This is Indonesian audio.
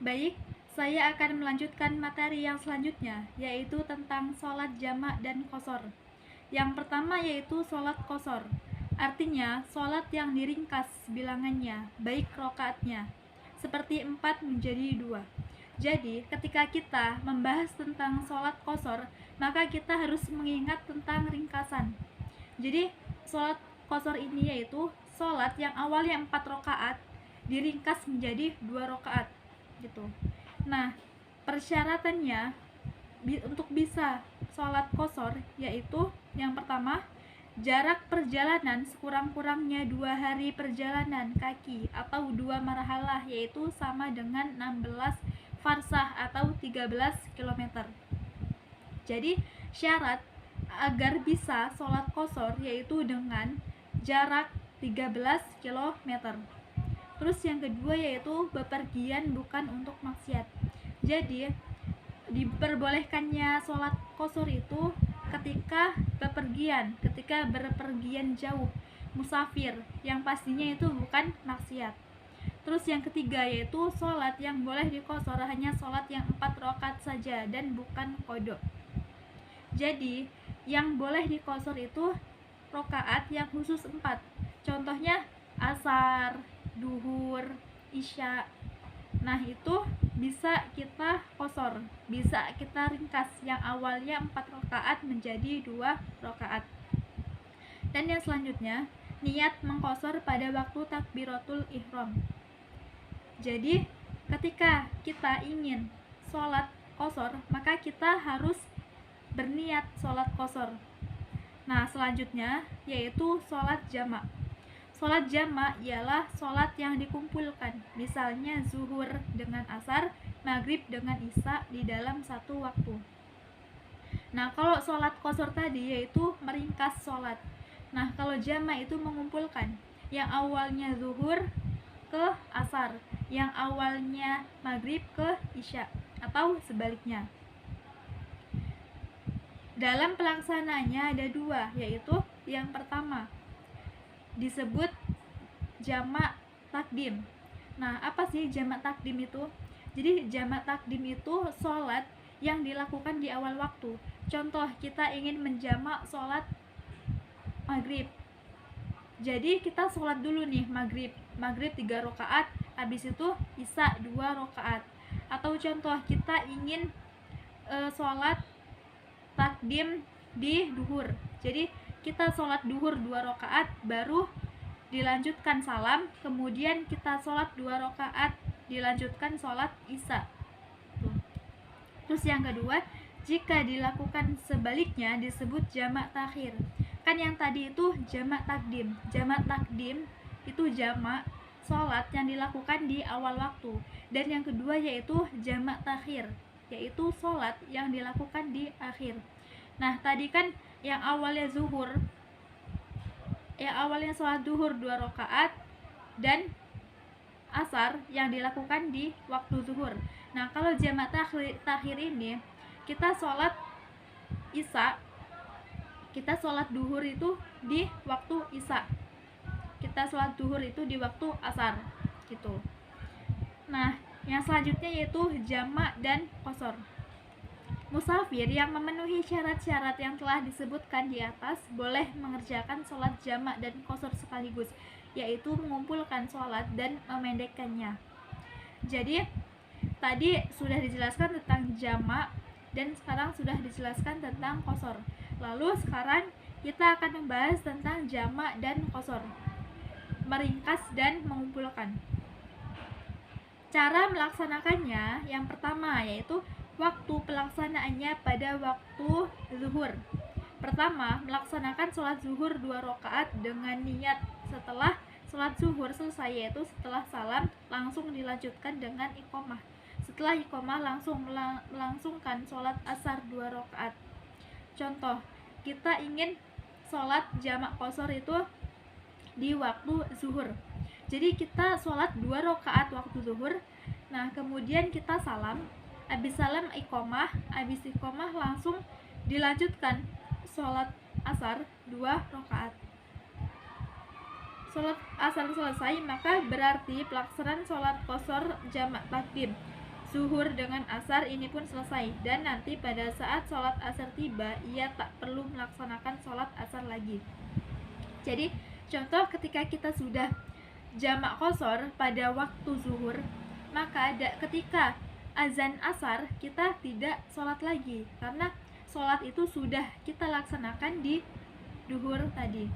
Baik, saya akan melanjutkan materi yang selanjutnya, yaitu tentang sholat jamak dan qashar. Yang pertama yaitu sholat qashar, artinya sholat yang diringkas bilangannya, baik rokaatnya, seperti 4 menjadi 2. Jadi, ketika kita membahas tentang sholat qashar, maka kita harus mengingat tentang ringkasan. Jadi, sholat qashar ini yaitu sholat yang awalnya 4 rakaat diringkas menjadi 2 rakaat gitu. Nah, persyaratannya untuk bisa sholat qashar yaitu yang pertama, jarak perjalanan sekurang-kurangnya 2 hari perjalanan kaki atau 2 marhalah, yaitu sama dengan 16 farsah atau 13 km. Jadi syarat agar bisa sholat qashar yaitu dengan jarak 13 km. Terus yang kedua yaitu bepergian bukan untuk maksiat. Jadi diperbolehkannya sholat qashar itu ketika berpergian jauh, musafir, yang pastinya itu bukan maksiat. Terus yang ketiga yaitu sholat yang boleh diqashar hanya sholat yang 4 rakaat saja dan bukan qadha. Jadi yang boleh diqashar itu rakaat yang khusus 4. Contohnya asar, duhur, isya. Nah, itu bisa kita qashar, bisa kita ringkas yang awalnya 4 rakaat menjadi 2 rakaat. Dan yang selanjutnya, niat mengqashar pada waktu takbiratul ihram. Jadi, ketika kita ingin sholat qashar, maka kita harus berniat sholat qashar. Nah, selanjutnya yaitu sholat jamak. Sholat jamak ialah sholat yang dikumpulkan, misalnya zuhur dengan asar, maghrib dengan isya di dalam satu waktu. Nah, kalau sholat qashar tadi yaitu meringkas sholat. Nah, kalau jamak itu mengumpulkan yang awalnya zuhur ke asar, yang awalnya maghrib ke isya, atau sebaliknya. Dalam pelaksanaannya ada 2, yaitu yang pertama disebut jamak takdim. Nah, apa sih jamak takdim itu? Jadi jamak takdim itu sholat yang dilakukan di awal waktu. Contoh, kita ingin menjamak sholat maghrib. Jadi kita sholat dulu nih maghrib 3 rakaat, habis itu isya 2 rakaat. Atau contoh, kita ingin sholat takdim di duhur. Jadi kita sholat duhur 2 rakaat, baru dilanjutkan salam, kemudian kita sholat 2 rakaat, dilanjutkan sholat isya. Terus yang kedua, jika dilakukan sebaliknya disebut jamak takhir. Kan yang tadi itu jamak takdim. Jamak takdim itu jamak sholat yang dilakukan di awal waktu. Dan yang kedua yaitu jamak takhir, yaitu sholat yang dilakukan di akhir. Nah, tadi kan yang awalnya sholat duhur 2 rakaat dan asar yang dilakukan di waktu zuhur. Nah, kalau jamak takhir ini kita sholat isya, kita sholat duhur itu di waktu isya, kita sholat duhur itu di waktu asar gitu. Nah, yang selanjutnya yaitu jamak dan qashar. Musafir yang memenuhi syarat-syarat yang telah disebutkan di atas boleh mengerjakan sholat jamak dan qashar sekaligus, yaitu mengumpulkan sholat dan memendekkannya. Jadi tadi sudah dijelaskan tentang jamak dan sekarang sudah dijelaskan tentang qashar. Lalu sekarang kita akan membahas tentang jamak dan qashar, meringkas dan mengumpulkan. Cara melaksanakannya yang pertama yaitu waktu pelaksanaannya pada waktu zuhur. Pertama, melaksanakan sholat zuhur 2 rakaat dengan niat. Setelah sholat zuhur selesai, yaitu setelah salam, langsung dilanjutkan dengan iqomah. Setelah iqomah langsung melangsungkan sholat asar 2 rakaat. Contoh, kita ingin sholat jamak qashar itu di waktu zuhur. Jadi kita sholat 2 rakaat waktu zuhur. Nah, kemudian kita salam. Habis salam iqomah, habis iqomah langsung dilanjutkan sholat asar 2 rakaat. Sholat asar selesai, maka berarti pelaksanaan sholat qashar jamak takdim. zuhur dengan asar ini pun selesai, dan nanti pada saat sholat asar tiba ia tak perlu melaksanakan sholat asar lagi. Jadi contoh ketika kita sudah jamak qashar pada waktu zuhur, maka ketika azan asar kita tidak sholat lagi, karena sholat itu sudah kita laksanakan di duhur tadi.